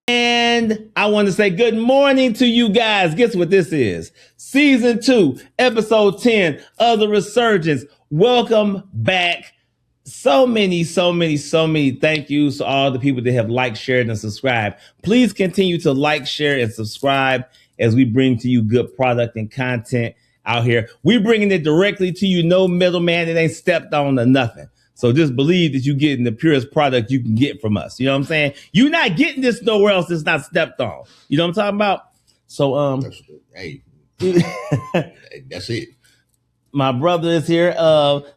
And I want to say good morning to you guys. Guess what this is? Season 2, episode 10 of The Resurgence. Welcome back. So many thank yous to all the people that have liked, shared, and subscribed. Please continue to like, share, and subscribe as we bring to you good product and content out here. We're bringing it directly to you. No middleman. It ain't stepped on or nothing. So just believe that you're getting the purest product you can get from us. You know what I'm saying? You're not getting this nowhere else that's not stepped on. You know what I'm talking about? So, hey, that's it. My brother is here.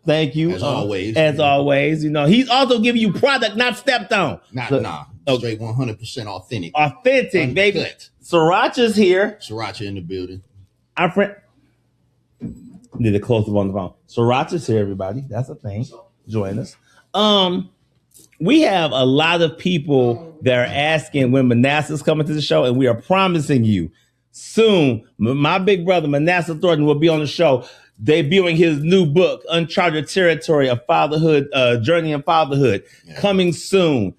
Thank you. As always. As always. You know, he's also giving you product not stepped on. Straight 100% authentic. Authentic, baby. Sriracha's here. Sriracha in the building. Our friend. Did it close up on the phone. Sriracha's here, everybody. That's a thing. Join us. We have a lot of people that are asking when Manasseh's coming to the show, and we are promising you soon. My big brother Manasseh Thornton will be on the show, debuting his new book, Uncharted Territory of Fatherhood, Journey in Fatherhood, coming soon.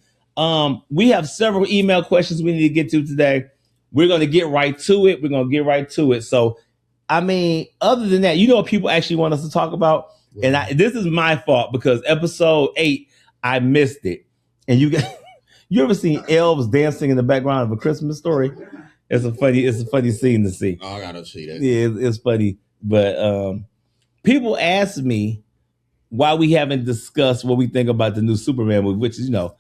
We have several email questions we need to get to today. We're going to get right to it. So, I mean, other than that, you know what people actually want us to talk about? And this is my fault because episode 8, I missed it. And you ever seen elves dancing in the background of A Christmas Story? It's a funny scene to see. Oh, I gotta see that. Yeah, it's funny. But people ask me why we haven't discussed what we think about the new Superman movie, which is, you know,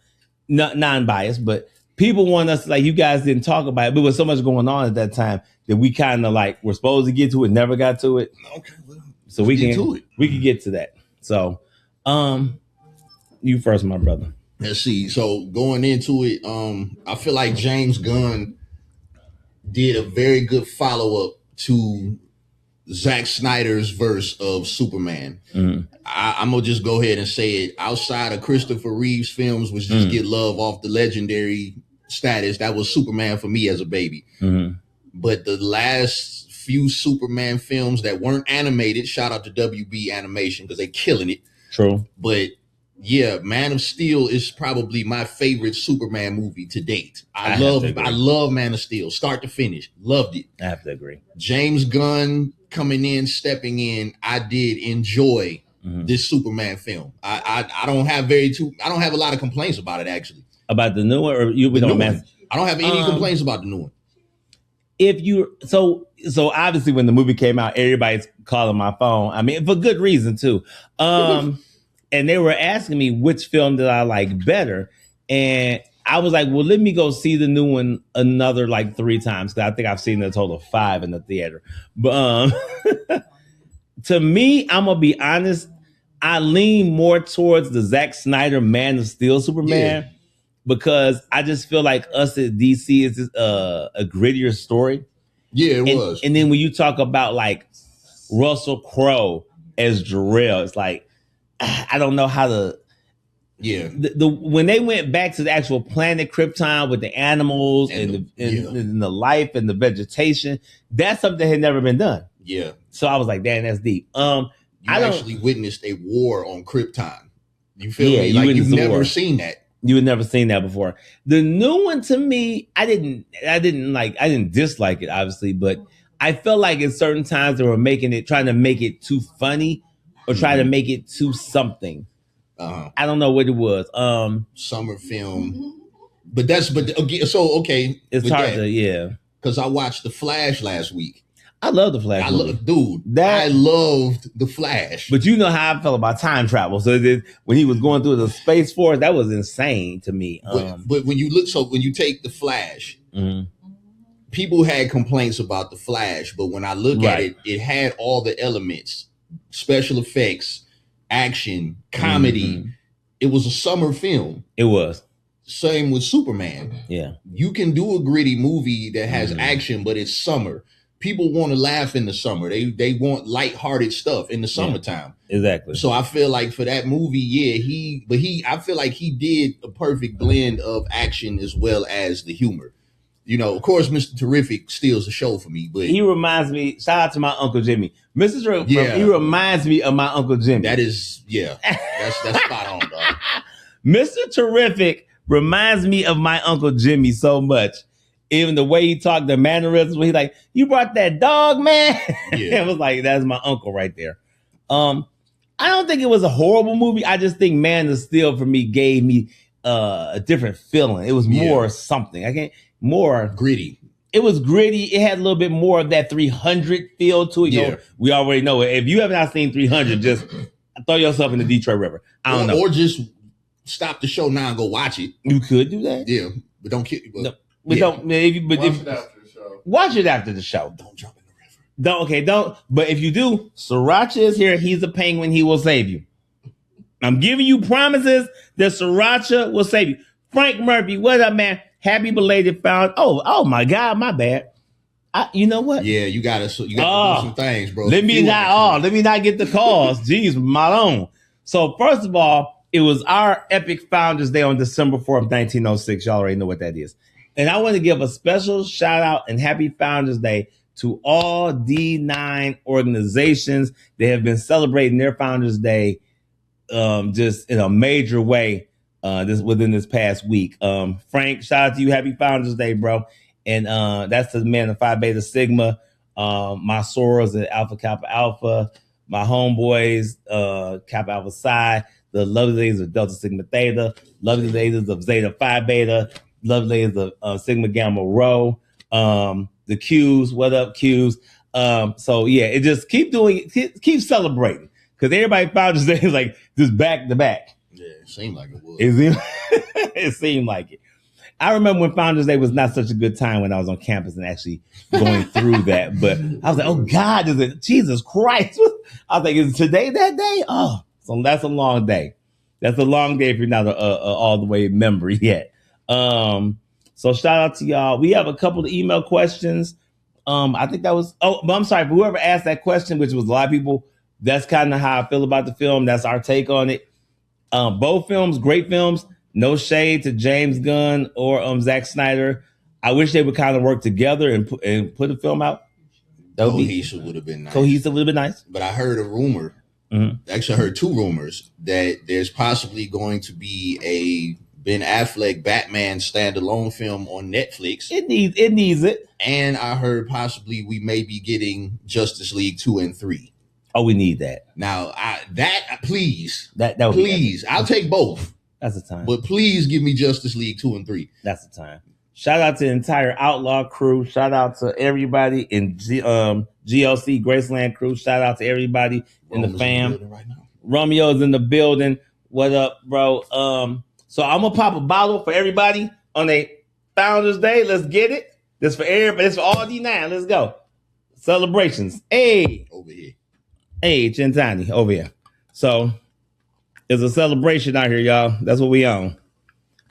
non-biased, but people want us, like, you guys didn't talk about it, but there was so much going on at that time that we kind of like were supposed to get to it, never got to it. Okay, well, so we can get to that. So, you first, my brother. Let's see. So going into it, I feel like James Gunn did a very good follow-up to Zack Snyder's verse of Superman. Mm-hmm. I'm gonna just go ahead and say it. Outside of Christopher Reeve's films, which just get love off the legendary status, that was Superman for me as a baby. Mm-hmm. But the last few Superman films that weren't animated, shout out to WB Animation because they're killing it. True. But yeah, Man of Steel is probably my favorite Superman movie to date. I love Man of Steel, start to finish. Loved it. I have to agree. James Gunn stepping in, I did enjoy this Superman film. I don't have a lot of complaints about it actually. About the new one, or I don't have any complaints about the new one. So obviously when the movie came out, everybody's calling my phone. I mean, for good reason too. And they were asking me which film did I like better. And I was like, well, let me go see the new one another like 3 times. Cause I think I've seen a total of 5 in the theater. But to me, I'm going to be honest. I lean more towards the Zack Snyder Man of Steel Superman because I just feel like us at DC is just a grittier story. Yeah, it was. And then when you talk about like Russell Crowe as Jor-El, it's like, I don't know how to. Yeah. When they went back to the actual planet Krypton with the animals and the life and the vegetation, that's something that had never been done. Yeah. So I was like, damn, that's deep. You actually witnessed a war on Krypton. You feel me? Like you've never seen that. You had never seen that before. The new one to me, I didn't dislike it, obviously, but I felt like at certain times they were trying to make it too funny. Or try to make it to something. I don't know what it was. Summer film. It's hard to, because I watched The Flash last week. I love The Flash. I loved The Flash. But you know how I felt about time travel. So when he was going through the Space Force, that was insane to me. But when you take The Flash, people had complaints about The Flash, but when I look at it, it had all the elements. Special effects, action, comedy. It was a summer film. It was. Same with Superman. Yeah. You can do a gritty movie that has action, but it's summer. People want to laugh in the summer. They want lighthearted stuff in the summertime. Exactly. So I feel like for that movie, I feel like he did a perfect blend of action as well as the humor. You know, of course, Mr. Terrific steals the show for me, but he reminds me. Shout out to my Uncle Jimmy, Mr. Terrific. Yeah. He reminds me of my Uncle Jimmy. That is, that's spot on, dog. Mr. Terrific reminds me of my Uncle Jimmy so much. Even the way he talked, the mannerisms, where he like, you brought that dog, man. Yeah. It was like, that's my uncle right there. I don't think it was a horrible movie. I just think Man of Steel for me gave me a different feeling. It was more something. More gritty. It was gritty. It had a little bit more of that 300 feel to it. You know, we already know it. If you have not seen 300, just throw yourself in the Detroit River. I don't know. Or just stop the show now and go watch it. You could do that. Yeah, but don't kill. No, but don't. Maybe, but watch it after the show. Watch it after the show. Don't jump in the river. Don't. But if you do, Sriracha is here. He's a penguin. He will save you. I'm giving you promises that Sriracha will save you. Frank Murphy, what up, man? Happy belated found. Oh my God, my bad. You know what? Yeah, you gotta do some things, bro. Let me not get the calls. Jeez, my own. So first of all, it was our epic Founders Day on December 4th, 1906. Y'all already know what that is. And I want to give a special shout out and happy Founders Day to all D9 organizations. They have been celebrating their Founders Day just in a major way within this past week. Frank, shout out to you. Happy Founders Day, bro. And that's the man of Phi Beta Sigma, my sorors at Alpha Kappa Alpha, my homeboys, Kappa Alpha Psi, the lovely ladies of Delta Sigma Theta, lovely ladies of Zeta Phi Beta, lovely ladies of Sigma Gamma Rho, the Qs, what up Qs? So yeah, it just keep keep celebrating. Because everybody Founders Day is like just back to back. Yeah, it seemed like it was. It seemed like it. I remember when Founders Day was not such a good time when I was on campus and actually going through that. But I was like, oh God, is it Jesus Christ? I was like, is today that day? Oh, so that's a long day. That's a long day if you're not a all the way member yet. So shout out to y'all. We have a couple of email questions. I think that was, but I'm sorry, for whoever asked that question, which was a lot of people, that's kind of how I feel about the film. That's our take on it. Both films, great films. No shade to James Gunn or Zack Snyder. I wish they would kind of work together and put a film out. Cohesive would have been nice. Cohesive would have been nice. But I heard a rumor. Mm-hmm. Actually, I heard two rumors that there's possibly going to be a Ben Affleck Batman standalone film on Netflix. It needs it. And I heard possibly we may be getting Justice League 2 and 3. Oh, we need that. Now, please. That would please. I'll take both. That's the time. But please give me Justice League 2 and 3. That's the time. Shout out to the entire Outlaw crew. Shout out to everybody in GLC Graceland crew. Shout out to everybody in the fam. Right now. Romeo's in the building. What up, bro? So I'm gonna pop a bottle for everybody on a Founders Day. Let's get it. This for everybody. This for all D9. Let's go. Celebrations. Hey. Over here. Hey, Chintani. Over here. So it's a celebration out here, y'all. That's what we on.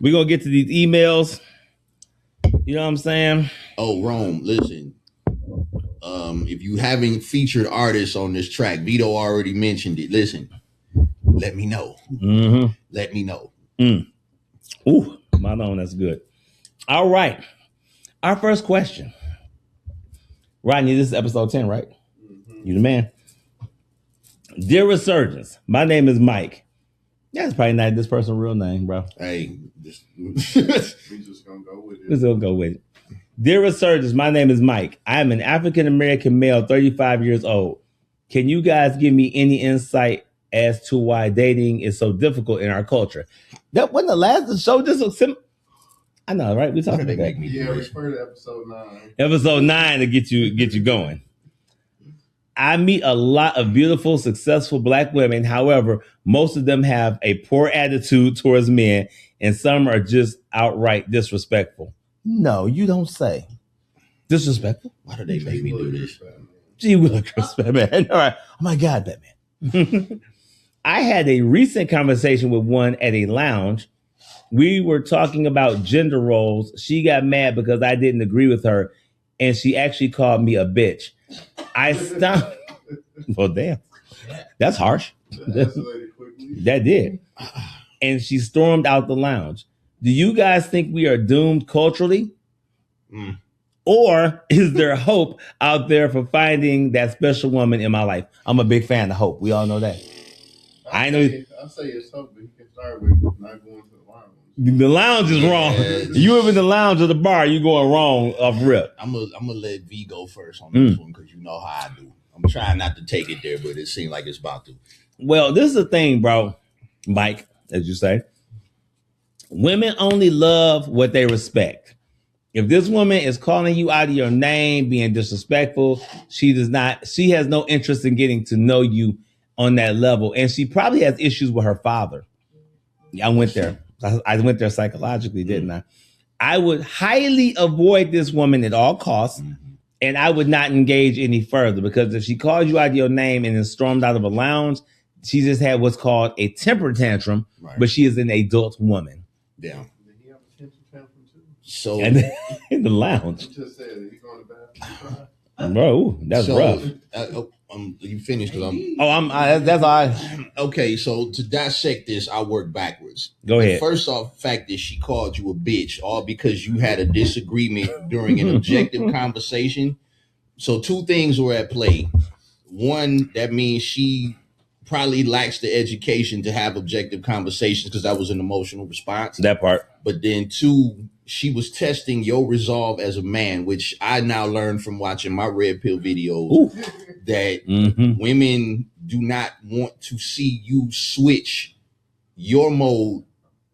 We're gonna get to these emails. You know what I'm saying? Oh, Rome, listen. If you haven't featured artists on this track, Vito already mentioned it. Listen, let me know. Mm-hmm. Let me know. Ooh, my own, that's good. All right. Our first question. Rodney, this is episode 10, right? Mm-hmm. You the man. Dear Resurgence, my name is Mike. That's probably not this person's real name, bro. Hey, we just gonna go with it. We're just gonna go with it. Dear Resurgence, my name is Mike. I am an African-American male, 35 years old. Can you guys give me any insight as to why dating is so difficult in our culture? That wasn't the last show. Just I know, right? We talking about that. Yeah, we started episode 9. Episode 9 to get you going. I meet a lot of beautiful, successful Black women. However, most of them have a poor attitude towards men, and some are just outright disrespectful. No, you don't say. Disrespectful? Why do they make me do this? Gee willikers, Batman. All right. Oh my God, Batman. I had a recent conversation with one at a lounge. We were talking about gender roles. She got mad because I didn't agree with her, and she actually called me a bitch. I stopped. Well, damn. That's harsh. That did. And she stormed out the lounge. Do you guys think we are doomed culturally? Or is there hope out there for finding that special woman in my life? I'm a big fan of hope. We all know that. I'll say it's hope, but you can start with not going to the lounge. The lounge is wrong. You ever in the lounge or the bar, you going wrong off rip. I'm gonna let V go first on this one because you know how I do. I'm trying not to take it there, but it seems like it's about to. Well, this is the thing, bro, Mike, as you say. Women only love what they respect. If this woman is calling you out of your name, being disrespectful, she has no interest in getting to know you on that level. And she probably has issues with her father. I went there. I went there psychologically, didn't I? I would highly avoid this woman at all costs, and I would not engage any further, because if she calls you out of your name and then stormed out of a lounge, she just had what's called a temper tantrum, but she is an adult woman. Yeah. Did he have a temper tantrum too? So And in the lounge. You just said he going to bathroom. Bro, that's rough. You finished because I'm. That's all right. Okay, so to dissect this, I work backwards. Go ahead. First off, the fact that she called you a bitch, all because you had a disagreement during an objective conversation. So two things were at play. One, that means she probably lacks the education to have objective conversations because that was an emotional response. That part. But then two, she was testing your resolve as a man, which I now learned from watching my red pill videos that women do not want to see you switch your mode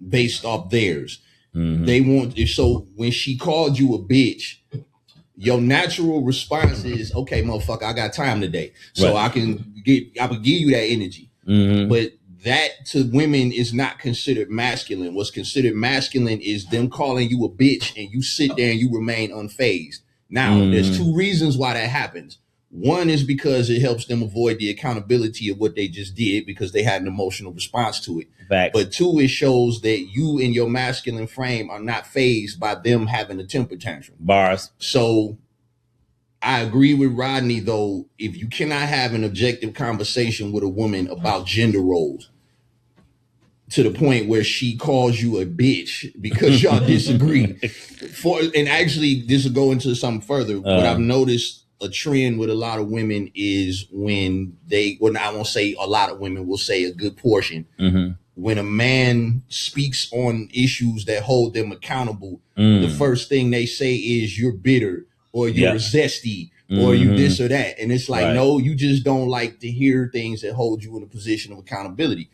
based off theirs. They want, so when she called you a bitch, your natural response is, okay, motherfucker, I got time today. So I can give you that energy. But that to women is not considered masculine. What's considered masculine is them calling you a bitch and you sit there and you remain unfazed. Now, there's two reasons why that happens. One is because it helps them avoid the accountability of what they just did because they had an emotional response to it. Facts. But two, it shows that you in your masculine frame are not fazed by them having a temper tantrum. Bars. So I agree with Rodney, though, if you cannot have an objective conversation with a woman about gender roles to the point where she calls you a bitch because y'all disagree. And actually, this will go into something further. What I've noticed a trend with a lot of women is when I won't say a lot of women, will say a good portion. When a man speaks on issues that hold them accountable, the first thing they say is you're bitter or you're zesty or you this or that. And it's like, no, you just don't like to hear things that hold you in a position of accountability.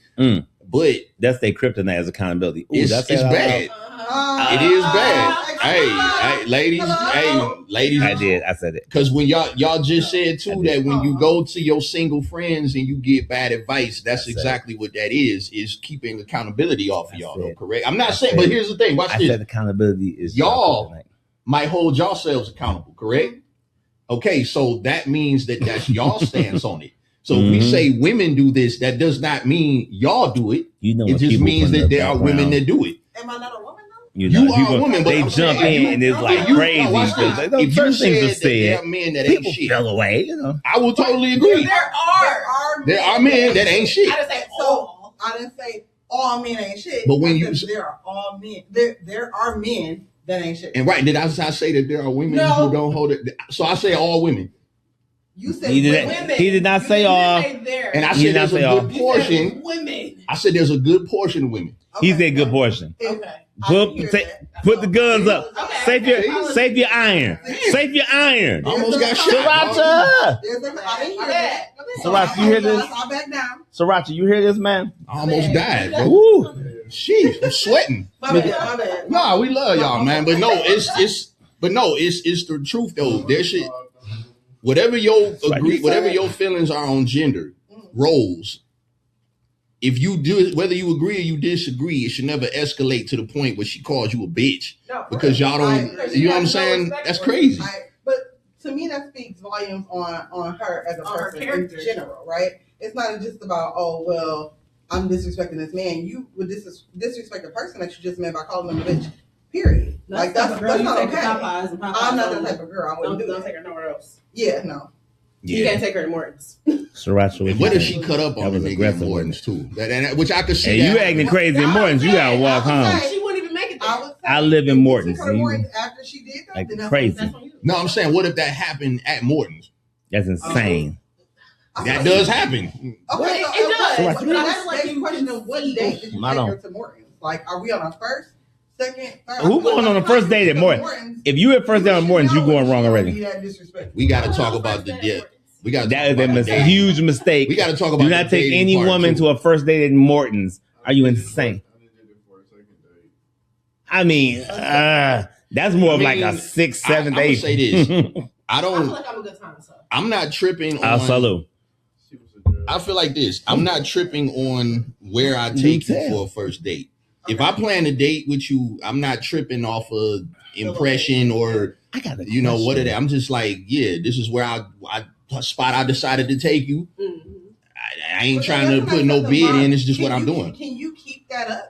But that's their kryptonite as accountability. Ooh, it's bad. It is bad. Hey, ladies. I said it. Because when y'all just said too that when you go to your single friends and you get bad advice, that's exactly what that is keeping accountability off of y'all, though, correct? I'm not saying, but here's the thing. Watch this. I said accountability is y'all might hold yourselves accountable, correct? Okay, so that means that's y'all stance on it. So if we say women do this, that does not mean y'all do it. It just means that there are women that do it. Am I not a woman though? You are a woman, but they jump in and it's like crazy. If you said that there are men that ain't shit, fell away, I will totally agree. There are men that ain't shit. I didn't say all. I didn't say all men ain't shit. But when there are all men, there are men that ain't shit. And did I say that there are women who don't hold it? So I say all women. You said women. He did not say all. And I said there's a good portion. Women. I said there's a good portion of women. Okay. He said good portion. Okay. Put the guns up. Okay. Save your iron. Save your iron. Almost got shot. Sriracha. Sriracha, you hear this? I'll back down. Sriracha, you hear this, man? I almost died, bro. Woo. Sheesh, I'm sweating. My bad. No, we love y'all, man. But no, it's the truth though. There should whatever your feelings are on gender roles. If you do, whether you agree or you disagree, it should never escalate to the point where she calls you a bitch because y'all don't. You know what I'm saying? That's crazy. But to me, that speaks volumes on her as a person in general, right? It's not just about I'm disrespecting this man. You would disrespect a person that you just met by calling them a bitch. Period. That's not okay. I'm not that type of girl. I wouldn't do that. Don't take her nowhere else. Yeah, no. Yeah. You can't take her to Morton's. Sriracha. What if she cut up on the nigga in Morton's too? Which I could see. Hey, you acting crazy in Morton's. You gotta walk home. She wouldn't even make it there. I live in Morton's. After she did that, like crazy. No, I'm saying, what if that happened at Morton's? That's insane. That does happen. Okay, it does. That's like the question of what date did you take her to Morton's? Like, are we on our first second, third. Who going on a first date at Morton? If you at first date on Morton's, you going wrong already. We got to talk about the dip. We got That is a huge mistake. We got to talk about. Do not take any woman to a first date at Morton's. Are you insane? I mean, that's more of like a 6th, 7th, 8th. I would say this. I I feel don't. like I'm a good time, so. I'm not tripping I'll on. salute. I feel like this. I'm not tripping on where I take you for a first date. If I plan a date with you, I'm not tripping off of impression or I got a you know what question. it is. I'm just like, yeah, this is where I spot I decided to take you. Mm-hmm. I ain't trying to put no bid in. It's just what I'm doing. Can you keep that up?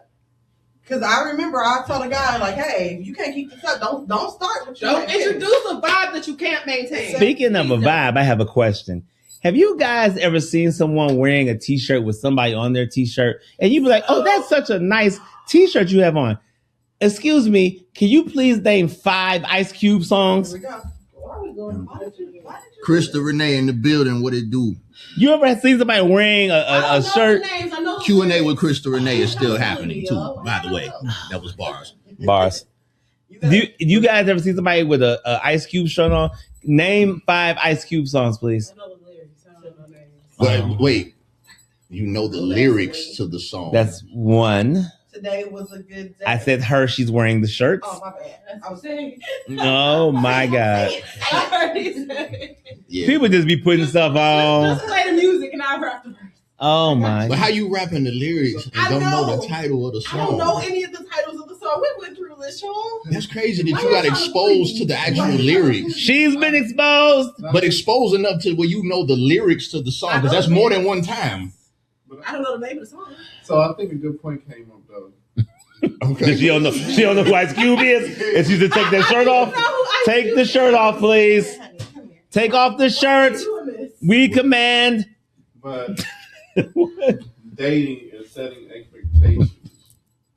Because I remember I told a guy like, "Hey, if you can't keep this up, don't start with you. Don't introduce a vibe that you can't maintain. Speaking of a vibe, I have a question. Have you guys ever seen someone wearing a t-shirt with somebody on their t-shirt and you be like, oh, that's such a nice t-shirt you have on? Excuse me, can you please name 5 Ice Cube songs? Here we go. Why are we going? Why did you Krista Renee in the building. What it do? You ever seen somebody wearing a shirt? Q&A with Krista Renee is still happening too. By the way, that was bars. Bars. Do you guys ever see somebody with a Ice Cube shirt on? Name 5 Ice Cube songs, please. But wait, you know the lyrics to the song. That's 1. Today was a good day. I said her. She's wearing the shirts. Oh, my bad. I was saying. Oh my God. yeah. People just be putting stuff on. Just play the music and I'll rap the verse. Oh my. But how you rapping the lyrics and I don't know know. the title of the song? I don't know any of the titles of the song. We went through this, Sean. That's crazy that you got exposed to the actual lyrics. She's been exposed. But exposed enough to where you know the lyrics to the song, because that's more than one time. I don't know the name of the song. So I think a good point came up though. Okay. She don't know who Ice Cube is, and she's to take that shirt off. Take the shirt off, please. Take off the shirt. We command. But dating and setting expectations.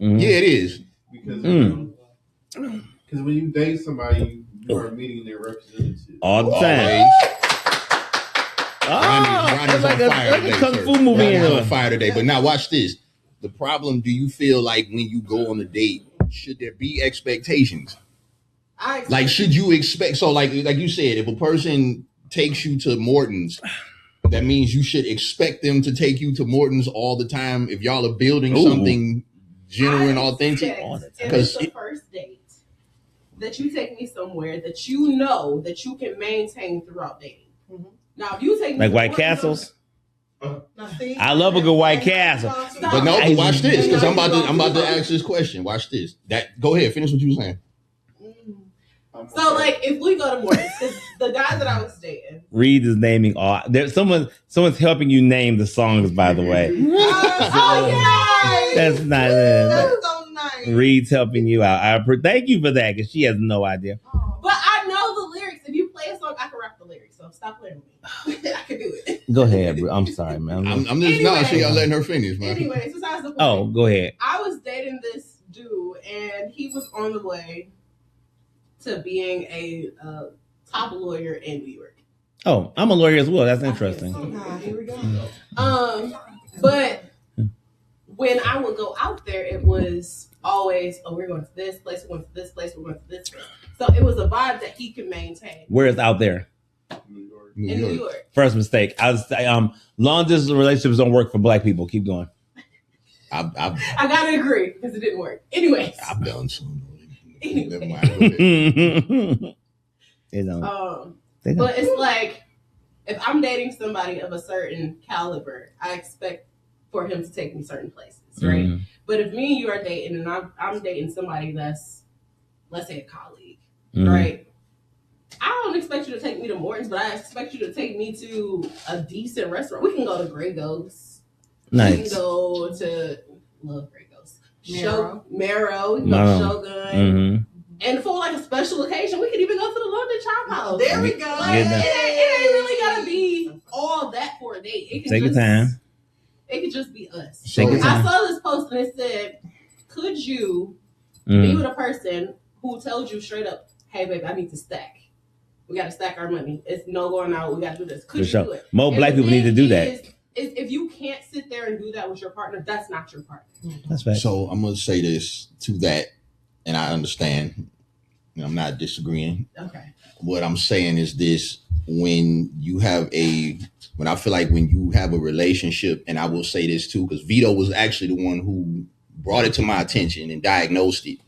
Mhm. Yeah, it is. Because because when you date somebody, you are meeting their representative. All the time. Ronnie's It's like on fire a today, kung sir. fu movie. Ronnie's in on it. fire today. But now watch this. The problem, do you feel like when you go on a date, should there be expectations? Like, should you expect, so like you said, if a person takes you to Morton's, that means you should expect them to take you to Morton's all the time if y'all are building something genuine, authentic. Because it's the first date that you take me somewhere that you know that you can maintain throughout dating. Mm-hmm. Now, if you take me Like to White Morton's, Castles. I love a good White Castle. But no, but watch this, because I'm about to ask this question. Watch this. Go ahead, finish what you were saying. So, like, if we go to Morton's, because the guy that I was dating, Reed is naming all. There's someone's helping you name the songs. By the way, oh yeah, that's not That's so nice. Reed's helping you out. Thank you for that, because she has no idea. but I know the lyrics. If you play a song, I can rap the lyrics. So stop playing with me. I can do it. Go ahead, bro. I'm sorry, man. I'm just no, she got letting her finish, man. Anyways, besides the point, Oh, go ahead. I was dating this dude, and he was on the way to being a top lawyer in New York. Oh, I'm a lawyer as well. That's interesting. Here we go. But when I would go out there, it was always, oh, we're going to this place, we're going to this place, we're going to this place. So it was a vibe that he could maintain. Where is out there? In New York. First mistake. I was long distance relationships don't work for Black people. Keep going. I gotta agree because it didn't work. Anyways. I've done some. Anyway. They don't. But it's like, if I'm dating somebody of a certain caliber, I expect for him to take me certain places, right? Mm-hmm. But if me and you are dating, and I'm dating somebody that's, let's say, a colleague, Mm-hmm. right? I don't expect you to take me to Morton's, but I expect you to take me to a decent restaurant. We can go to Grey Ghost. Nice. We can go to Grey Ghost. Marrow. We can go to Shogun. Mm-hmm. And for like a special occasion, we could even go to the London Chop House. There we go. Like, it ain't really gotta be all that for a date. It can Take your time. It could just be us. Take your I time. saw this post and it said, could you be Mm-hmm. with a person who tells you straight up, hey baby, I need to stack. We gotta stack our money. It's no going out. We gotta do this. Could you do it? More And Black the people need to thing do that. is if you can't sit there and do that with your partner, that's not your partner. That's right. So I'm gonna say this to that. and I understand. I'm not disagreeing. Okay. What I'm saying is this: when I feel like when you have a relationship, and I will say this too, because Vito was actually the one who brought it to my attention and diagnosed it.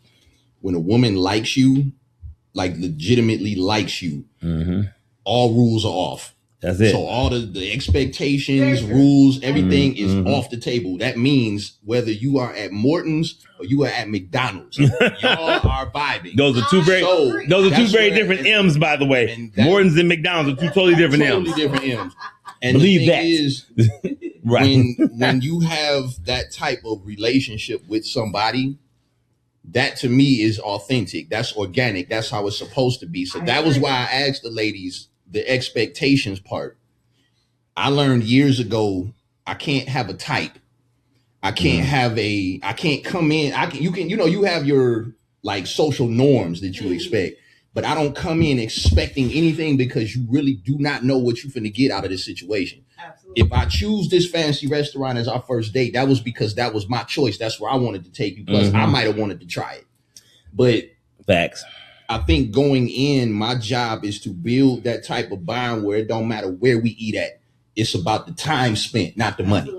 When a woman likes you, like legitimately likes you, all rules are off. That's it. So all the expectations, rules, everything is off the table. That means whether you are at Morton's or you are at McDonald's, y'all are vibing. Those are two very different M's, by the way. Morton's and McDonald's are two totally different M's. Totally different M's. And Believe the thing is, right. when you have that type of relationship with somebody, that to me is authentic. That's organic. That's how it's supposed to be. So that was why I asked the ladies the expectations part. I learned years ago, I can't have a type. I can't I can't come in. You have your like social norms that you expect, but I don't come in expecting anything because you really do not know what you're finna get out of this situation. Absolutely. If I choose this fancy restaurant as our first date, that was because that was my choice. That's where I wanted to take you. Plus, I might have wanted to try it. But facts. I think going in, my job is to build that type of bond where it don't matter where we eat at. It's about the time spent, not the money.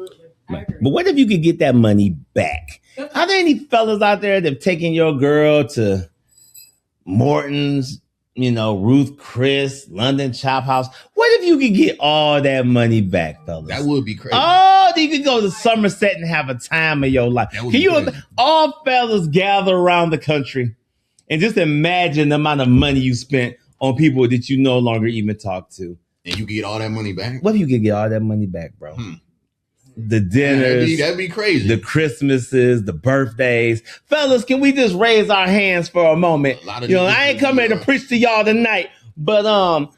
But what if you could get that money back? Are there any fellas out there that have taken your girl to Morton's, Ruth Chris, London Chop House? What if you could get all that money back, fellas? That would be crazy. Oh, you could go to Somerset and have a time of your life. Can you all fellas gather around the country and just imagine the amount of money you spent on people that you no longer even talk to? And you get all that money back? What if you could get all that money back, bro? The dinners, that'd be crazy. The Christmases, the birthdays. Fellas, can we just raise our hands for a moment? I ain't coming here to preach to y'all tonight, but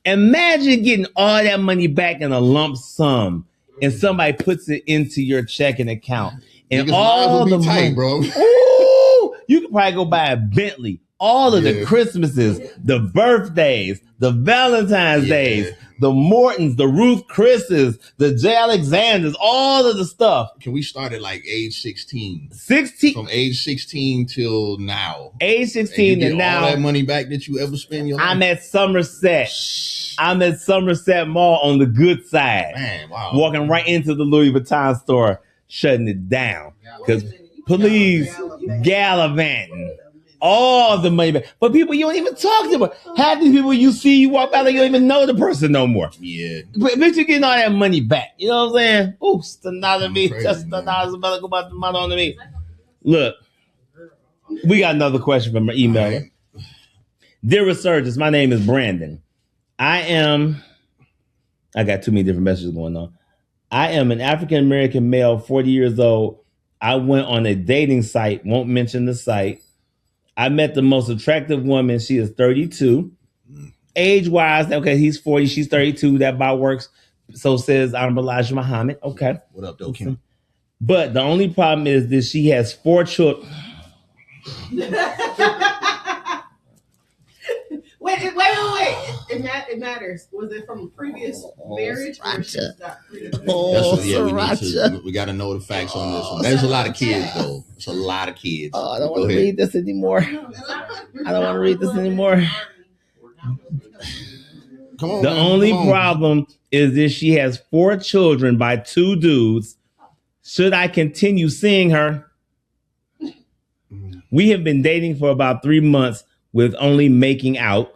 imagine getting all that money back in a lump sum and somebody puts it into your checking account. And all the money, bro. Ooh, you could probably go buy a Bentley. All of the Christmases, the birthdays, the Valentine's days, the Mortons, the Ruth Chris's, the J. Alexanders, all of the stuff. Can we start at like age 16? 16? From age 16 till now. Age 16 to now. All that money back that you ever spent in your life? I'm at Somerset. I'm at Somerset Mall on the good side. Man, wow. Walking right into the Louis Vuitton store, shutting it down. Because police gallivanting. All the money back. But people you don't even talk to. Half the people you see, you walk by, like you don't even know the person no more. Yeah. But you're getting all that money back. You know what I'm saying? Ooh, just another me. Just another go about the money on me. Look, we got another question from our email. Right. Dear Resurgence, my name is Brandon. I got too many different messages going on. I am an African-American male, 40 years old. I went on a dating site, won't mention the site. I met the most attractive woman. She is 32. Age-wise, okay, he's 40, she's 32. That about works. So says Honorable Elijah Muhammad. Okay. What up, though, Kim? But the only problem is that she has 4 children. Wait. It matters. Was it from a previous marriage or she's got we got to know the facts on this one. There's a lot of kids, though. It's a lot of kids. Oh, I don't want to read this anymore. Come on. The only problem is that she has 4 children by 2 dudes. Should I continue seeing her? We have been dating for about 3 months with only making out.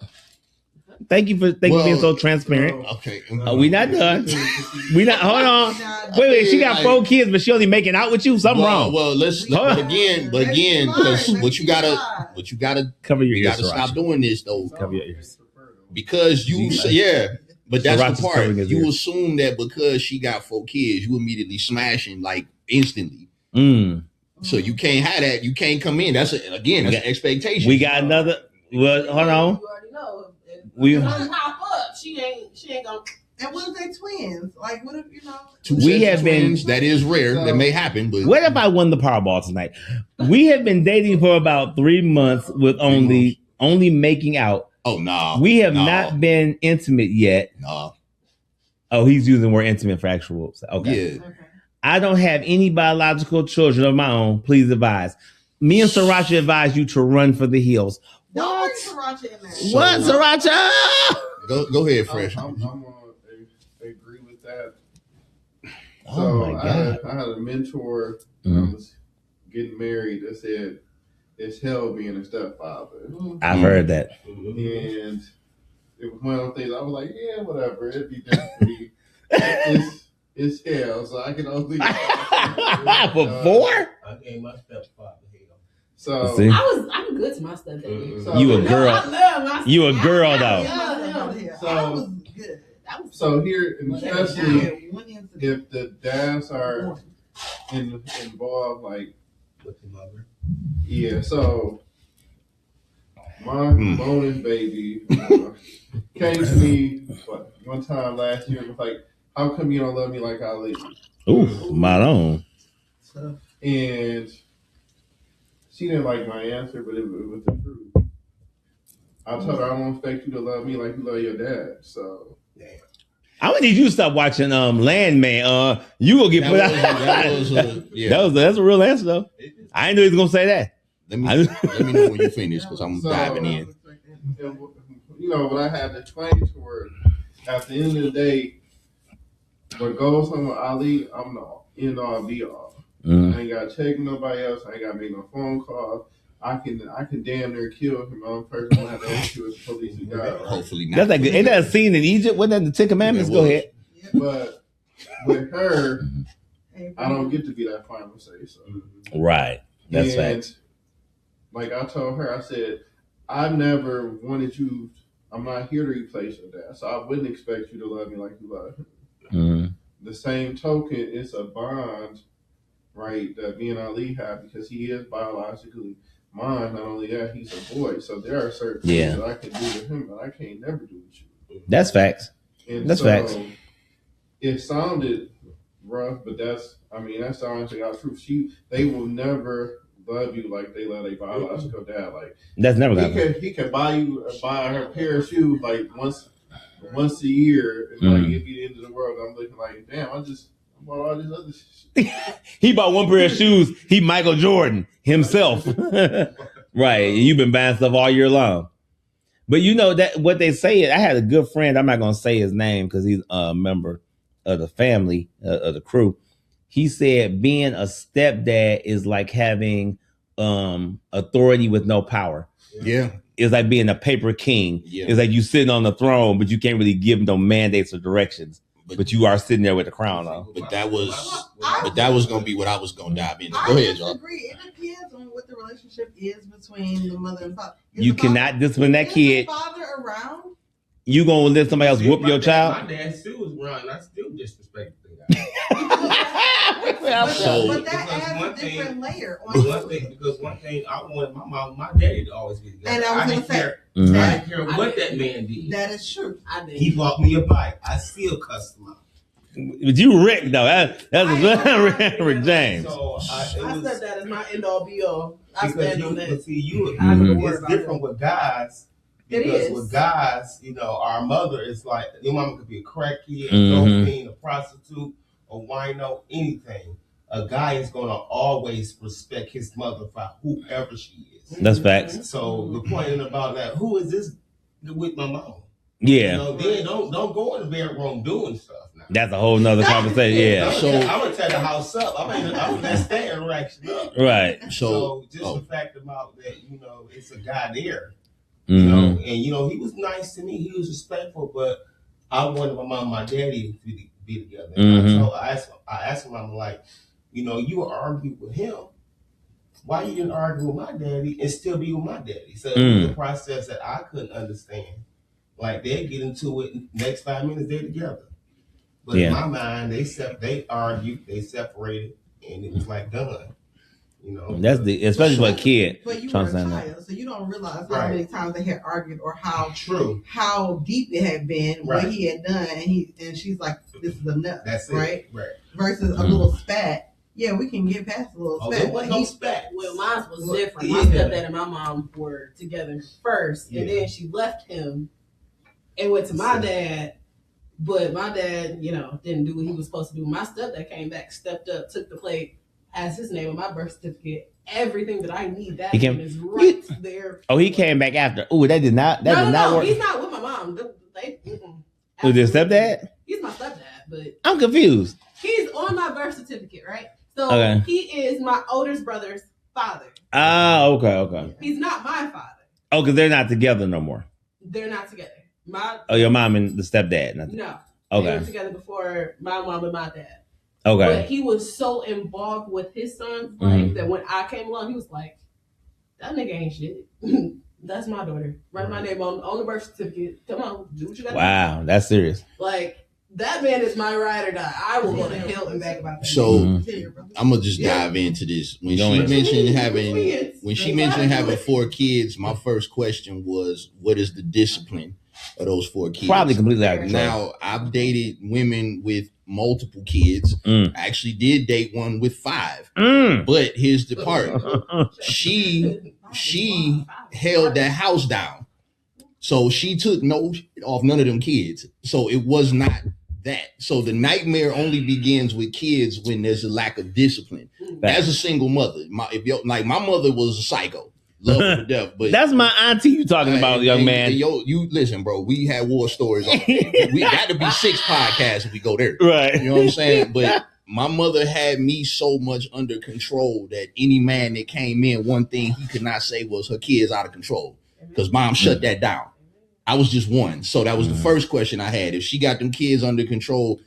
Thank you for being so transparent. Okay. We not done. Hold on. Wait. She got 4 kids, but she only making out with you? Something wrong. Well, but again, because what you gotta cover your ears. You gotta stop doing this though. Cover your ears. Because but that's the part. You assume that because she got 4 kids, you immediately smashing like instantly. So you can't have that. You can't come in. That's an expectation. We got another. Well, hold on. You already know. We pop up. She ain't gonna. And what if they twins? Like, what if 2 sets of twins? That is rare. That may happen. But what if I won the Powerball tonight? We have been dating for about 3 months with only making out. Oh no. We have not been intimate yet. No. Oh, he's using the word intimate for actual. Okay. Yeah. I don't have any biological children of my own. Please advise. Me and Sriracha advise you to run for the hills. Don't What? bring Sriracha in there. What, Sriracha? Go ahead, Fresh. I'm gonna agree with that. Oh So my God. I had a mentor when I was getting married that said it's hell being a stepfather. I've heard that. And it was one of those things I was like, yeah, whatever, it'd be different for me. It's hell, so I can only Before? I gave my stepfather hell. So See? I'm good to my stepdaddy. so You a No, girl. I love my You a girl I though. love him. So- I was good. That was So here, and especially One incident. if the dads are involved, like, With the mother. yeah, so my bonus baby came to me one time last year and was like, how come you don't love me like Ali? Ooh, my own. And she didn't like my answer, but it was the truth. I told her I don't expect you to love me like you love your dad. So I'm gonna need you to stop watching Landman. You will get put out. That's a real answer though. I didn't know he was gonna say that. Let me know when you finish because I'm diving in. You know, what I had to explain to her, at the end of the day, what goes on with Ali, I'm the end all be all. I ain't got to check nobody else. I ain't got to make no phone calls. I can damn near kill him on person when I have to issue with the police and God. Hopefully not. That's like ain't that a scene in Egypt? Wasn't that the Ten Commandments? Go ahead. But with her, I don't get to be that final say so. Right. That's facts. Like I told her, I said, I've never wanted you. I'm not here to replace your dad, so I wouldn't expect you to love me like you love him. The same token, it's a bond, right, that me and Ali have because he is biologically mine. Not only that, he's a boy, so there are certain things that I can do with him that I can't never do with you. That's facts. And That's facts. It sounded rough, but that's honestly our truth. They will never love you like they love their biological dad. Like that's never gonna. He can buy her a pair of shoes like once a year, and like it'd be the end of the world. I'm looking like, damn, I bought all this other shit. He bought one pair of shoes. He Michael Jordan himself. Right. You've been buying stuff all year long. But you know that what they say, I had a good friend, I'm not going to say his name because he's a member of the family, of the crew. He said being a stepdad is like having authority with no power. Yeah. It's like being a paper king. Yeah. It's like you sitting on the throne, but you can't really give no mandates or directions. But you are sitting there with the crown on. But that was gonna be what I was gonna dive into. Go ahead, John. I agree. It depends on what the relationship is between the mother and father. You cannot discipline that kid. Is the father around? You gonna let somebody else whoop your child? My dad still was around. I still disrespect the guy. But that adds a different layer. Because one thing I wanted my daddy to always be together. And I was gonna say, I didn't care what that man did. That is true. He bought me a bike. I still cussed him out. But you Rick though. That's Rick James. So I said that as my end all be all. I stand on that. But see, Mm-hmm. it's different with guys. Because with guys, you know, our mother is like, your mama could be a crackhead, a dope a prostitute, a wino, anything. A guy is going to always respect his mother for whoever she is. That's facts. So the point about that, who is this with my mama? Yeah. You know, then don't go in the bedroom doing stuff now. That's a whole nother conversation. Yeah. I'm gonna tear the house up. I'm gonna mess that interaction up. Right. So just the fact about that, you know, it's a guy there. You know, and you know, he was nice to me. He was respectful, but I wanted my mom and my daddy to be together. So I asked my mom, like, you know, you argued with him. Why you didn't argue with my daddy and still be with my daddy? So it was a process that I couldn't understand. Like they get into it, next 5 minutes they're together. But in my mind, they argued, they separated, and it was like done. You know, that's especially for a kid. But you were a child, so you don't realize how many times they had argued or how deep it had been, what he had done, and she's like, "This is enough." That's right. Versus a little spat. Yeah, we can get past a little spat. There wasn't no spat. Well, mine was different. My stepdad and my mom were together first, and then she left him and went to my dad. But my dad, you know, didn't do what he was supposed to do. My stepdad came back, stepped up, took the plate, has his name on my birth certificate. Everything that I need, that He came- is right there. Oh, he came back after. Oh, that did not work. He's not with my mom. Was your stepdad? He's my stepdad, but I'm confused. he's on my birth certificate, right? So Okay. he is my oldest brother's father. Ah, okay. He's not my father. Oh, because they're not together no more. They're not together. Your mom and the stepdad. Nothing. No. Okay. They were together before my mom and my dad. Okay. But he was so involved with his son's life that when I came along, he was like, that nigga ain't shit. That's my daughter. Write my name on the birth certificate. Come on, do what you got to do. Wow, that's serious. Like, that man is my ride or die. I will go to hell and back about that. So I'm gonna just dive into this. When she mentioned having 4 kids, my first question was, what is the discipline of those 4 kids? Probably completely out of control. Now, I've dated women with multiple kids. I actually did date one with 5. But here's the part. She held that house down. So she took no shit off none of them kids. So it was not that. So the nightmare only begins with kids when there's a lack of discipline. As a single mother, my mother was a psycho. Love her to death, but that's my auntie you talking about, young man. You listen, bro. We had war stories. We got to be 6 podcasts if we go there, right? You know what I'm saying? But my mother had me so much under control that any man that came in, one thing he could not say was her kids out of control because mom shut that down. I was just one, so that was the first question I had. If she got them kids under control,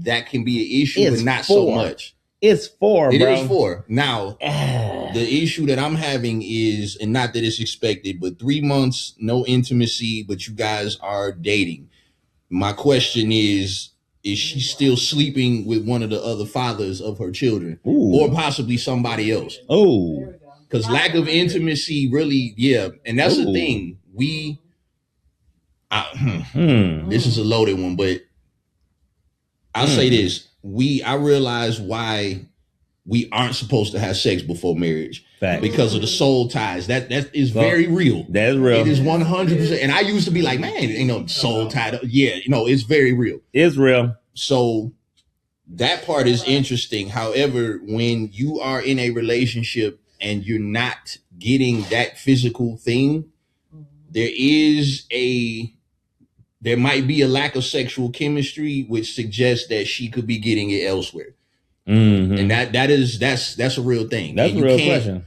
that can be an issue, but not so much. It's 4, bro. It is 4. Now, the issue that I'm having is, and not that it's expected, but 3 months, no intimacy, but you guys are dating. My question is she still sleeping with one of the other fathers of her children? Ooh. Or possibly somebody else? Oh. Because lack of intimacy really, and that's the thing. This is a loaded one, but I'll say this. I realize why we aren't supposed to have sex before marriage. Fact. Because of the soul ties. That is very real. That is real. It is 100%. And I used to be like, man, ain't no soul tied up. Yeah, it's very real. It's real. So that part is interesting. However, when you are in a relationship and you're not getting that physical thing, there might be a lack of sexual chemistry, which suggests that she could be getting it elsewhere. And that's a real thing. That's a real question.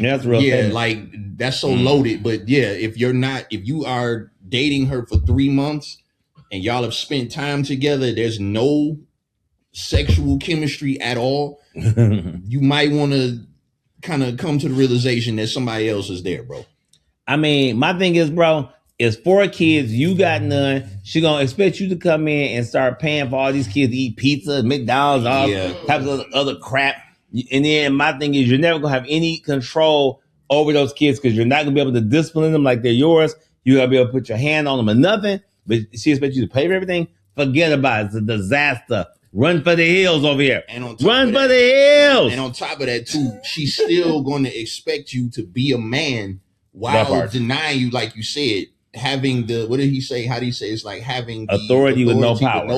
That's real. Yeah, like that's so loaded. But if you are dating her for 3 months and y'all have spent time together, there's no sexual chemistry at all. You might want to kind of come to the realization that somebody else is there, bro. I mean, my thing is, bro, it's 4 kids. You got none. She gonna expect you to come in and start paying for all these kids to eat pizza, McDonald's, all types of other crap. And then my thing is, you're never gonna have any control over those kids because you're not gonna be able to discipline them like they're yours. You gotta be able to put your hand on them or nothing. But she expects you to pay for everything. Forget about it. It's a disaster. Run for the hills over here. Run for the hills. And on top of that, too, she's still going to expect you to be a man while denying you, like you said, having the, what did he say? How do you say? It's like having the authority with no power.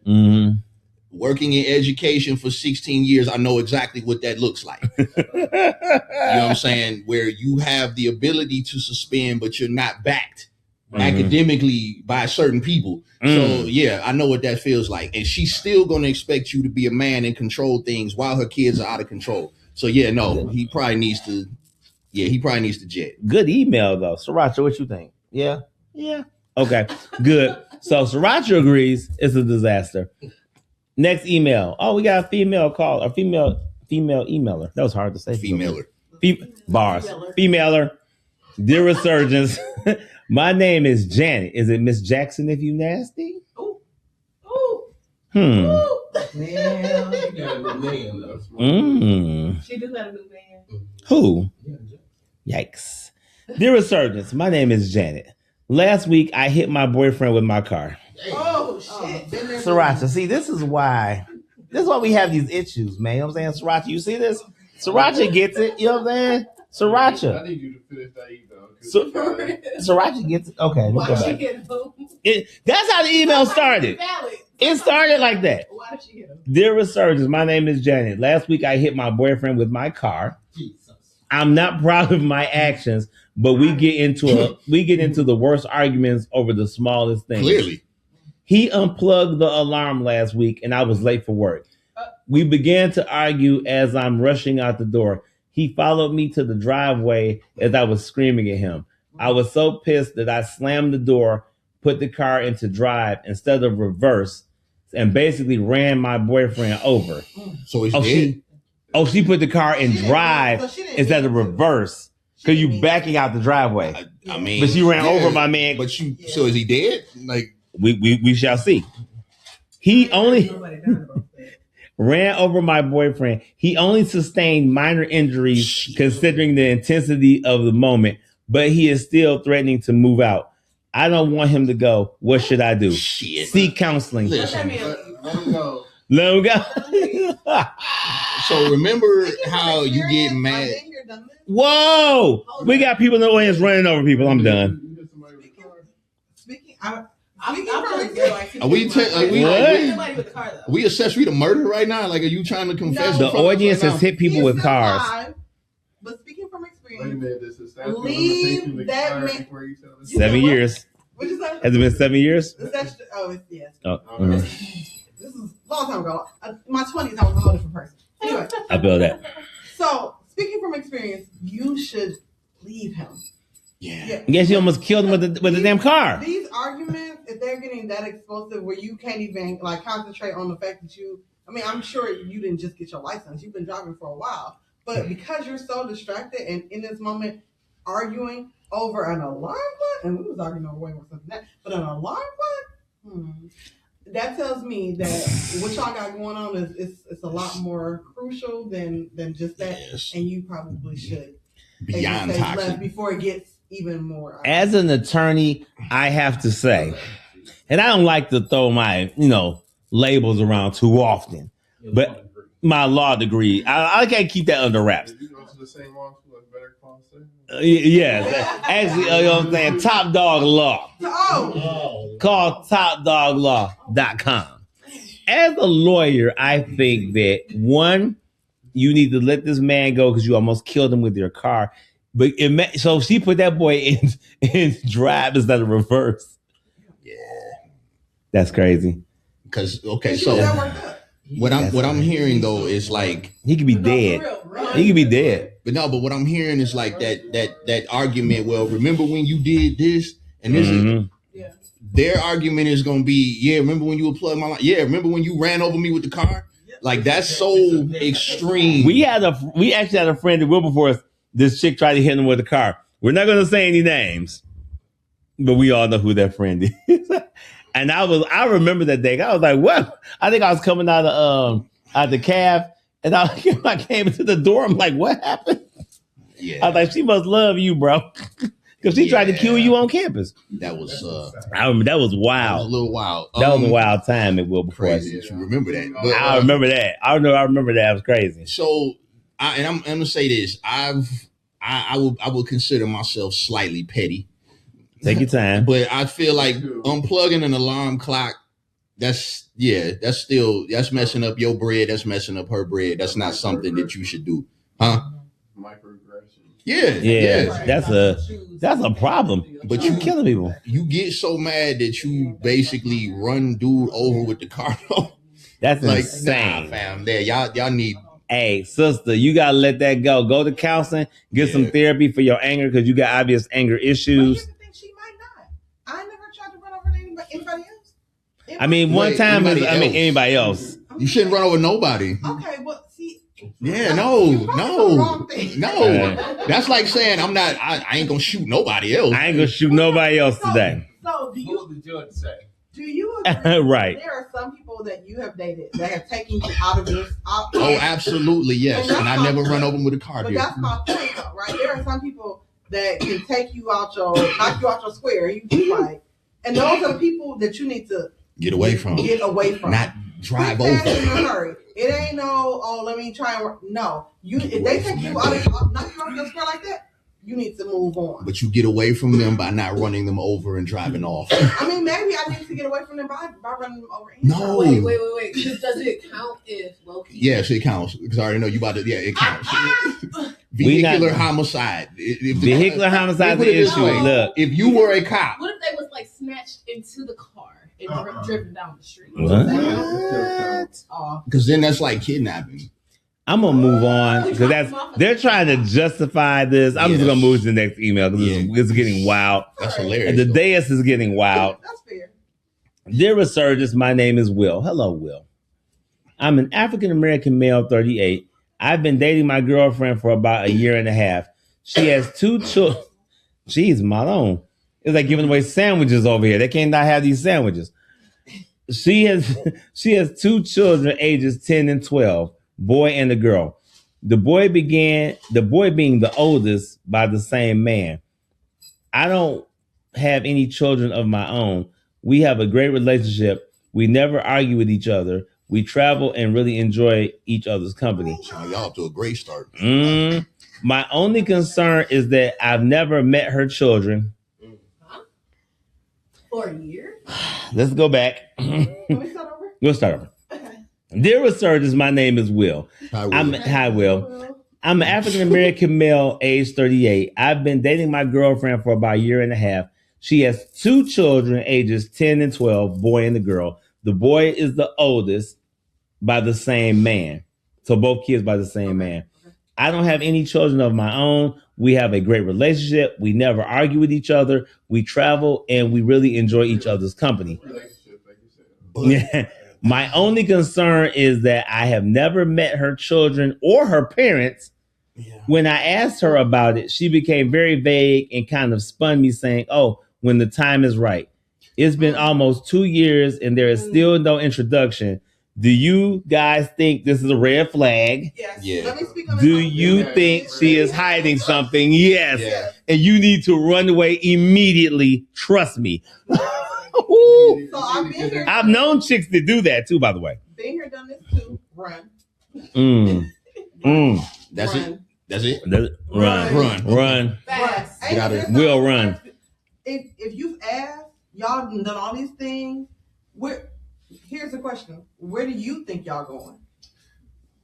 Mm-hmm. Working in education for 16 years, I know exactly what that looks like. You know what I'm saying? Where you have the ability to suspend, but you're not backed academically by certain people. So I know what that feels like. And she's still going to expect you to be a man and control things while her kids are out of control. So he probably needs to jet. Good email though. Sriracha, what you think? Yeah. Okay, good. So Sriracha agrees it's a disaster. Next email. Oh, we got a female call, a female emailer. That was hard to say. Femaler. Bars. Femaler. Dear Resurgence. My name is Janet. Is it Miss Jackson if you nasty? Ooh. Ooh. Ooh. Man, you got a new man though. She do got a new man. Who? Yikes. Dear Resurgence, my name is Janet. Last week, I hit my boyfriend with my car. Oh, shit. Sriracha, see, this is why we have these issues, man. You know what I'm saying? Sriracha, you see this? Sriracha gets it. You know what I'm saying? Sriracha. I need you to finish that email. Sriracha gets it. Okay. That's how the email started. It started like that. Why did she hit him? Dear Resurgence, my name is Janet. Last week I hit my boyfriend with my car. I'm not proud of my actions, but we get into the worst arguments over the smallest things. Clearly. He unplugged the alarm last week and I was late for work. We began to argue as I'm rushing out the door. He followed me to the driveway as I was screaming at him. I was so pissed that I slammed the door, put the car into drive instead of reverse, and basically ran my boyfriend over. So he's dead? She put the car in drive instead of reverse because you backing out the driveway. I mean, but she ran over my man. But so is he dead? Like we shall see. He only ran over my boyfriend. He only sustained minor injuries considering the intensity of the moment, but he is still threatening to move out. I don't want him to go. What should I do? Seek counseling. Listen. Let him go. Let him go. So remember how you get mad? Whoa! We got people in the audience running over people. I'm done. Are we accessory to murder right now? Like, are you trying to confess? The audience has hit people with cars. But speaking from experience, Wait a minute, this is leave that man. before you tell us. 7 years. What you say? Has it been 7 years? Yes. Oh, This is a long time ago. My 20s, I was a whole different person. Anyway. I feel that. So, speaking from experience, you should leave him. Yeah. Guess you almost killed him with the damn car. These arguments, if they're getting that explosive where you can't even like concentrate on the fact that I'm sure you didn't just get your license. You've been driving for a while. But because you're so distracted and in this moment arguing over an alarm clock, and we was arguing over way more something than that, but an alarm clock, that tells me that what y'all got going on is a lot more crucial than just that. Yes. And you probably should beyond toxic before it gets even more. As an attorney, I have to say, and I don't like to throw my labels around too often, but my law degree, I can't keep that under wraps. Did you go to the same law school as Better Call Saul? Yes, actually, you know what I'm saying, Top Dog Law. Called topdoglaw.com. As a lawyer, I think that one, you need to let this man go because you almost killed him with your car. But so she put that boy in drive instead of reverse. Yeah, that's crazy. Because so what I'm hearing though is like he could be dead. He could be dead. But what I'm hearing is like that argument. Well, remember when you did this and this is. Their argument is going to be, remember when you unplugged my line? Yeah, remember when you ran over me with the car? Like, that's so extreme. We actually had a friend at Wilberforce. This chick tried to hit him with the car. We're not going to say any names, but we all know who that friend is. And I remember that day. I was like, what? I think I was coming out of the cab, and I came into the door. I'm like, what happened? Yeah. I was like, she must love you, bro. Because she tried to kill you on campus. That was I remember that was wild. That was a little wild. That was a wild time at Wilberforce. Crazy. You remember that? But, I remember that. I remember that. It was crazy. So, I'm gonna say this. I would consider myself slightly petty. Take your time. But I feel like unplugging an alarm clock, that's messing up your bread. That's messing up her bread. That's not something that you should do, huh? Yeah. That's a problem. But you killing people. You get so mad that you basically run dude over with the car. That's like, insane. Nah, fam. There, y'all need. Hey, sister, you gotta let that go. Go to counseling. Get some therapy for your anger because you got obvious anger issues. But here's the thing, she might not. I never tried to run over anybody else. Anybody else. You shouldn't run over nobody. Okay, well, see. Yeah, no. That's like saying I ain't gonna shoot nobody else. I ain't gonna shoot nobody else today. So do you? What would the judge say? Do you agree? Right. There are some people that you have dated that have taken you out of this. Oh, absolutely, yes. And I never run over them with a car. But that's my point, though, right? There are some people that can take you out knock you out your square. You just like, and those are the people that you need to get away from. Not drive over. In a hurry. It ain't let me try and no. If they take you out knock you off your square like that, you need to move on. But you get away from them by not running them over and driving off. I mean, maybe I need to get away from them by running them over. No. Wait. Does it count if low-key? Yes, it counts. Because I already know you about to. Yeah, it counts. Vehicular homicide. Vehicular homicide is an issue. Look, if you were a cop. What if they was like snatched into the car and driven down the street? Because then that's like kidnapping. I'm gonna move on because they're trying to justify this. I'm just gonna move to the next email because it's getting wild. That's hilarious. The dais is getting wild. That's fair. Dear Resurgence, my name is Will. Hello, Will. I'm an African American male, 38. I've been dating my girlfriend for about a year and a half. She has 2 children. Jeez, Malone. It's like giving away sandwiches over here. They can't not have these sandwiches. She has 2 children, ages 10 and 12. Boy and a girl. The boy being the oldest by the same man. I don't have any children of my own. We have a great relationship. We never argue with each other. We travel and really enjoy each other's company. Y'all off to a great start. My only concern is that I've never met her children. For a year? Let's go back. Can we start over? We'll start over. Dear Resurgence, my name is Will. Hi, Will. I'm an African American male, age 38. I've been dating my girlfriend for about a year and a half. She has 2 children, ages 10 and 12, boy and a girl. The boy is the oldest by the same man. So both kids by the same man. I don't have any children of my own. We have a great relationship. We never argue with each other. We travel and we really enjoy each other's company. Yeah. My only concern is that I have never met her children or her parents. Yeah. When I asked her about it, she became very vague and kind of spun me saying, "Oh, when the time is right." It's been almost 2 years and there is still no introduction. Do you guys think this is a red flag? Yes. Yeah. Let me speak on Do you think she is hiding something? Yes. Yeah. And you need to run away immediately. Trust me. So I've been here. I've known chicks that do that too, by the way. Been here, done this too. Run. That's Run. it. Run. Fast. Get out of here. We'll run. If you've asked, y'all done all these things. Here's the question: where do you think y'all going?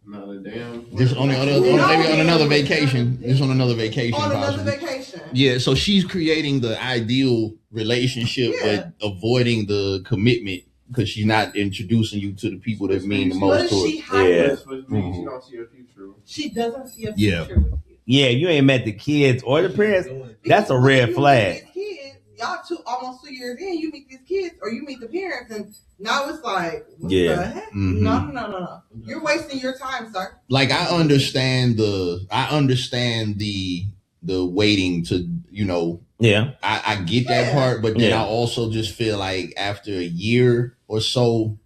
Not a damn. Just maybe on another vacation. Just on another vacation. On another possibly. vacation. Yeah, so she's creating the ideal relationship, but avoiding the commitment because she's not introducing you to the people that mean the most to her. Yeah. Which means she don't see a future. She doesn't see a future with you. Yeah, you ain't met the kids or the parents. That's a red flag. Y'all almost 2 years in, you meet these kids or you meet the parents, and now it's like, what the heck? Mm-hmm. No. You're wasting your time, sir. Like I understand the waiting to, Yeah. I get that part, but then I also just feel like after a year or so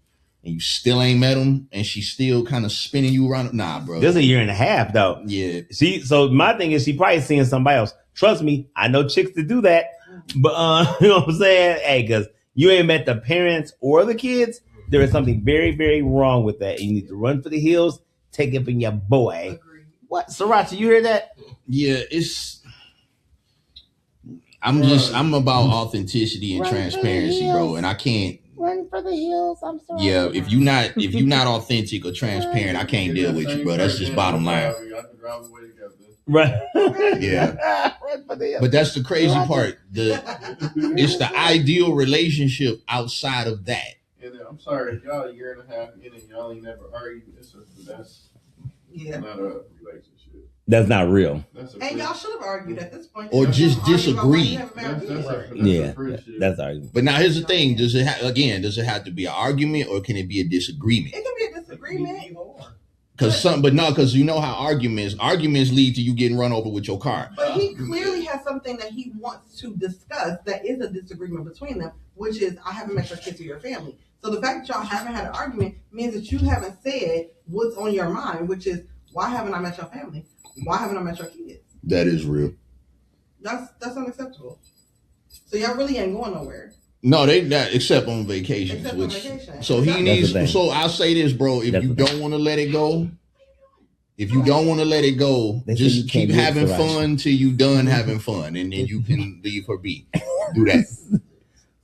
and you still ain't met them and she's still kind of spinning you around. Nah, bro. This is a year and a half though. Yeah. So my thing is she probably seeing somebody else. Trust me, I know chicks that do that. But you know what I'm saying? Hey, because you ain't met the parents or the kids, there is something very, very wrong with that. And you need to run for the hills, take it from your boy. Agreed. What? Sriracha, you hear that? Yeah, I'm about authenticity and transparency, bro. And I can't Run for the hills. I'm sorry. Yeah, if you're not authentic or transparent, I can't deal with you, bro. That's just bottom line. Right. Yeah. But that's the crazy part. It's the ideal relationship outside of that. And I'm sorry, if y'all a year and a half in and y'all ain't never argued, that's not a relationship. That's not real. And y'all should have argued at this point. Or just disagree. That's argument. But now here's the thing: does it have to be an argument, or can it be a disagreement? It can be a disagreement. Because you know how arguments lead to you getting run over with your car. But he clearly has something that he wants to discuss that is a disagreement between them, which is I haven't met your kids or your family. So the fact that y'all haven't had an argument means that you haven't said what's on your mind, which is why haven't I met your family? Why haven't I met your kids? That is real. That's unacceptable. So y'all really ain't going nowhere. No, they not except on vacations. Except on vacation. So he needs. So I'll say this, bro. If you don't want to let it go, If you don't want to let it go, They say you just can't keep do it, having Sriracha. fun till you done having fun, and then you can leave her be. Do that.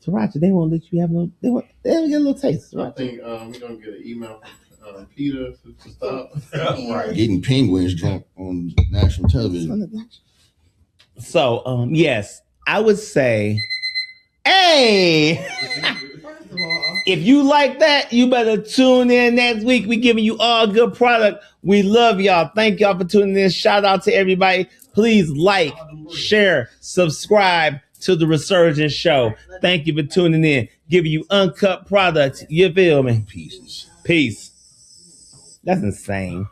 Sriracha, they won't let you have no. They don't get a little taste. I Sriracha. think we're gonna get an email from Peter to stop. Right. Getting penguins drunk on national television. So, yes, I would say, hey, First of all, if you like that, you better tune in next week. We giving you all good product. We love y'all. Thank y'all for tuning in. Shout out to everybody. Please like, share, subscribe to the Resurgence Show. Thank you for tuning in. Giving you uncut products. You feel me? Pieces. Peace. That's insane.